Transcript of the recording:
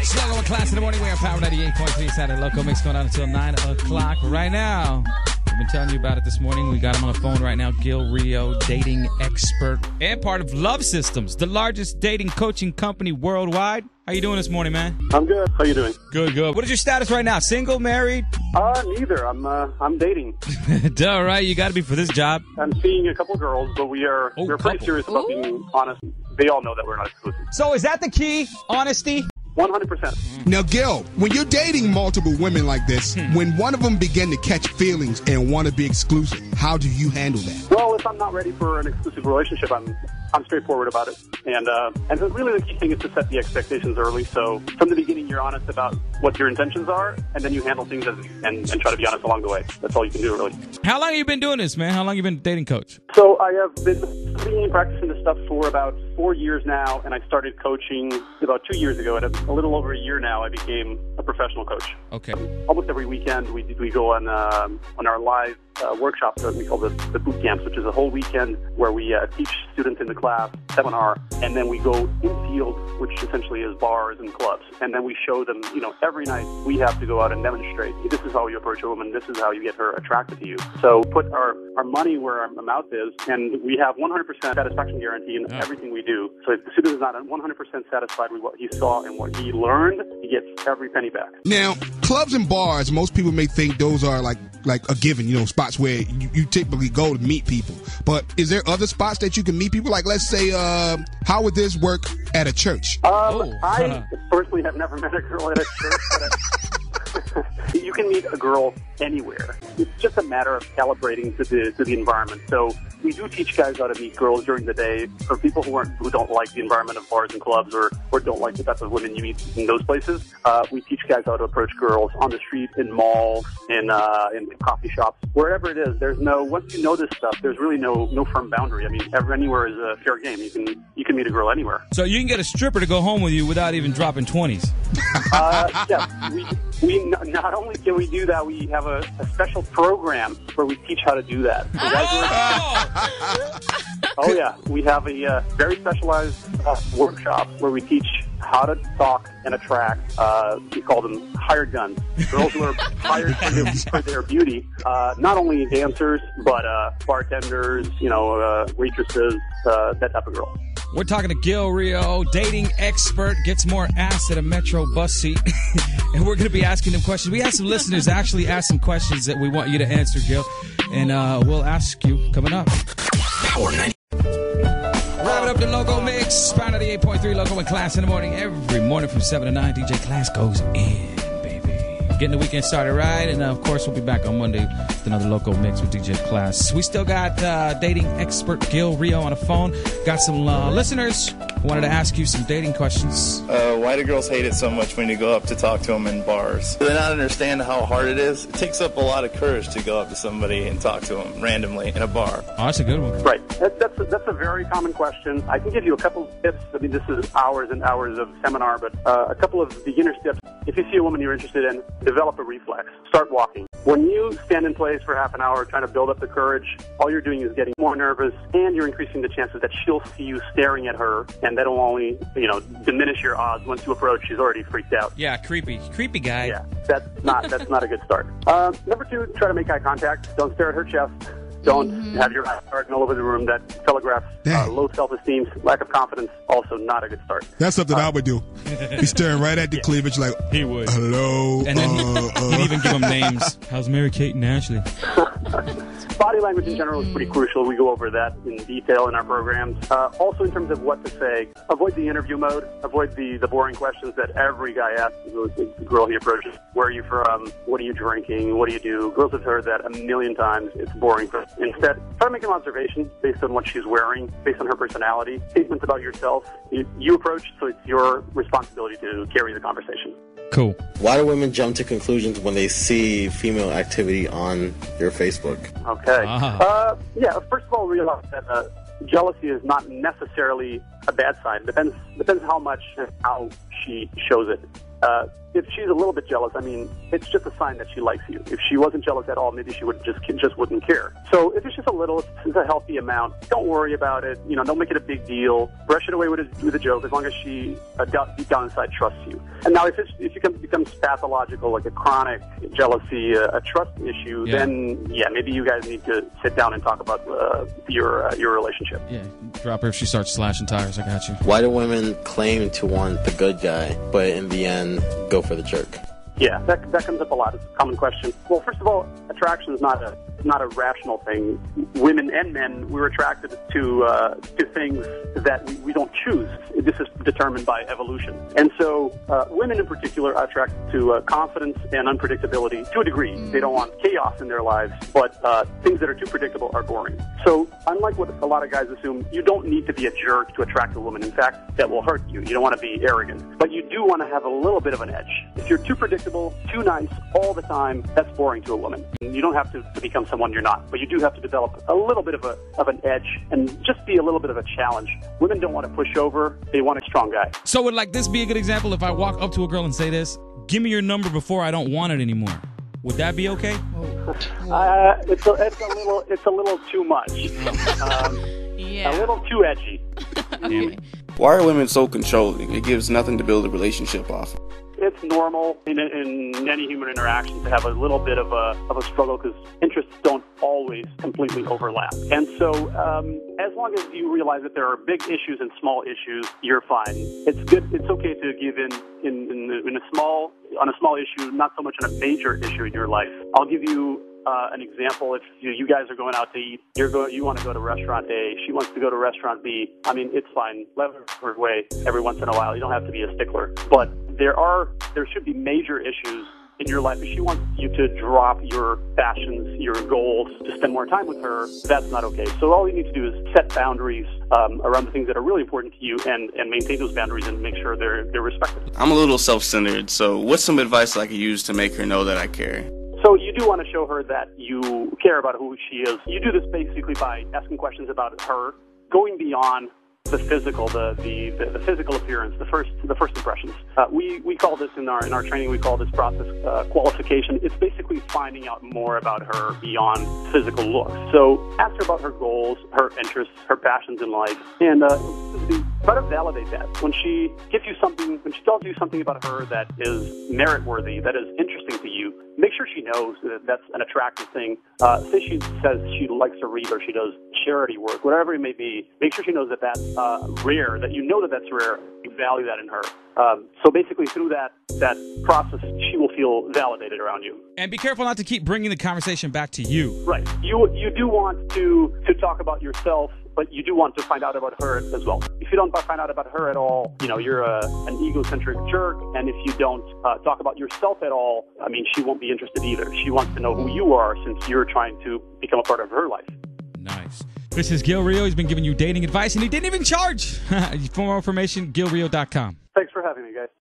Slow class in the morning. We are Power 98.3 Saturday Local Mix going on until 9 o'clock right now. We've been telling you about it this morning. We got him on the phone right now. Gil Rio, dating expert and part of Love Systems, the largest dating coaching company worldwide. How you doing this morning, man? I'm good. How you doing? Good, good. What is your status right now? Single, married? Neither. I'm dating. Duh, right? You got to be for this job. I'm seeing a couple girls, but we're pretty serious about being honest. They all know that we're not exclusive. So is that the key? Honesty? 100%. Now, Gil, when you're dating multiple women like this, when one of them begin to catch feelings and want to be exclusive, how do you handle that? Well, if I'm not ready for an exclusive relationship, I'm straightforward about it. And really the key thing is to set the expectations early. So from the beginning, you're honest about what your intentions are, and then you handle things and try to be honest along the way. That's all you can do, really. How long have you been doing this, man? How long have you been dating coach? So I have been studying and practicing this stuff for about 4 years now, and I started coaching about 2 years ago. And a little over a year now, I became a professional coach. Okay. Almost every weekend, we go on our live workshops that we call the boot camps, which is a whole weekend where we teach students in the class seminar, and then we go in field, which essentially is bars and clubs, and then we show them, every night we have to go out and demonstrate, this is how you approach a woman, this is how you get her attracted to you. So put our money where our mouth is, and we have 100% satisfaction guarantee in everything we do. So if the student is not 100% satisfied with what he saw and what he learned, he gets every penny back. Now, clubs and bars, most people may think those are like a given, spots where you typically go to meet people. But is there other spots that you can meet people? Like, let's say, how would this work at a church? I personally have never met a girl at a church, but you can meet a girl anywhere. It's just a matter of calibrating to the environment. So we do teach guys how to meet girls during the day. For people who don't like the environment of bars and clubs or don't like the type of women you meet in those places, we teach guys how to approach girls on the street, in malls, in coffee shops, wherever it is. Once you know this stuff, there's really no firm boundary. I mean, anywhere is a fair game. You can meet a girl anywhere. So you can get a stripper to go home with you without even dropping 20s. Yeah, we not only can we do that, we have a special program where we teach how to do that. Oh yeah, we have a very specialized workshop where we teach how to talk and attract. We call them hired guns, girls who are hired for their beauty. Not only dancers, but bartenders, waitresses, that type of girl. We're talking to Gil Rio, dating expert, gets more ass at a Metro bus seat. And we're going to be asking them questions. We had some listeners actually ask some questions that we want you to answer, Gil. And we'll ask you coming up. Power 90. Wrapping up the Local Mix. Power 98.3 Local and Class in the morning. Every morning from 7 to 9, DJ Class goes in, baby. Getting the weekend started right. And, of course, we'll be back on Monday with another Local Mix with DJ Class. We still got dating expert Gil Rio on the phone. Got some listeners who wanted to ask you some dating questions. Why do girls hate it so much when you go up to talk to them in bars? Do they not understand how hard it is? It takes up a lot of courage to go up to somebody and talk to them randomly in a bar. Oh, that's a good one. Right. That's a very common question. I can give you a couple of tips. I mean, this is hours and hours of seminar, but a couple of beginner steps. If you see a woman you're interested in, develop a reflex. Start walking. When you stand in place for half an hour trying to build up the courage, all you're doing is getting more nervous, and you're increasing the chances that she'll see you staring at her, and that'll only, diminish your odds. Once you approach, she's already freaked out. Yeah, creepy guy. Yeah, that's not a good start. Number 2, try to make eye contact. Don't stare at her chest. Don't have your eyes darting all over the room. That telegraphs low self-esteem, lack of confidence. Also not a good start. That's something I would do. Be staring right at the cleavage like, he would. Hello. And then he'd even give them names. How's Mary Kate and Ashley? Body language in general is pretty crucial. We go over that in detail in our programs. Also, in terms of what to say, avoid the interview mode. Avoid the boring questions that every guy asks the girl he approaches. Where are you from? What are you drinking? What do you do? Girls have heard that a million times. It's boring. Instead, try to make an observation based on what she's wearing, based on her personality, statements about yourself. You approach, so it's your responsibility to carry the conversation. Cool. Why do women jump to conclusions when they see female activity on your Facebook? Okay. First of all, realize that jealousy is not necessarily a bad sign. Depends how much and how she shows it. If she's a little bit jealous, I mean, it's just a sign that she likes you. If she wasn't jealous at all, maybe she would just wouldn't care. So if it's just a little, it's a healthy amount. Don't worry about it. You know, don't make it a big deal. Brush it away with a joke, as long as she deep down inside trusts you. And now, if it becomes pathological, like a chronic jealousy, a trust issue, then maybe you guys need to sit down and talk about your relationship. Yeah, drop her if she starts slashing tires. I got you. Why do women claim to want the good guy, but in the end go for the jerk? Yeah, that comes up a lot. It's a common question. Well, first of all, attraction is not a rational thing. Women and men, we're attracted to things that we don't choose. This is determined by evolution. And so women in particular are attracted to confidence and unpredictability to a degree. They don't want chaos in their lives, but things that are too predictable are boring. So unlike what a lot of guys assume, you don't need to be a jerk to attract a woman. In fact, that will hurt you. You don't want to be arrogant. But you do want to have a little bit of an edge. If you're too predictable, too nice all the time, that's boring to a woman. You don't have to become someone you're not, but you do have to develop a little bit of an edge and just be a little bit of a challenge. Women don't want to push over. They want a strong guy. So would like this be a good example if I walk up to a girl and say this, give me your number before I don't want it anymore? Would that be okay? It's a little too much. A little too edgy. Okay. Why are women so controlling? It gives nothing to build a relationship off. It's normal in any human interaction to have a little bit of a struggle because interests don't always completely overlap. And so as long as you realize that there are big issues and small issues, you're fine. It's good. It's okay to give in on a small issue, not so much on a major issue in your life. I'll give you an example. If you guys are going out to eat, you want to go to restaurant A, she wants to go to restaurant B. I mean, it's fine. Let her way every once in a while. You don't have to be a stickler. But there should be major issues in your life. If she wants you to drop your passions, your goals, to spend more time with her, that's not okay. So all you need to do is set boundaries around the things that are really important to you and maintain those boundaries and make sure they're respected. I'm a little self-centered, so what's some advice I could use to make her know that I care? So you do want to show her that you care about who she is. You do this basically by asking questions about her, going beyond the physical, the physical appearance, the first impressions. We call this in our training. We call this process qualification. It's basically finding out more about her beyond physical looks. So ask her about her goals, her interests, her passions in life, and try to validate that. When she gives you something, when she tells you something about her that is merit-worthy, that is interesting to you, make sure she knows that that's an attractive thing. Say she says she likes to read or she does charity work, whatever it may be, make sure she knows that that's rare, that you know that that's rare. You value that in her. So basically through that process, she will feel validated around you. And be careful not to keep bringing the conversation back to you. Right. You do want to talk about yourself, but you do want to find out about her as well. If you don't find out about her at all, you're an egocentric jerk. And if you don't talk about yourself at all, I mean, she won't be interested either. She wants to know who you are since you're trying to become a part of her life. Nice. This is Gil Rio. He's been giving you dating advice, and he didn't even charge. For more information, gilrio.com. Thanks for having me, guys.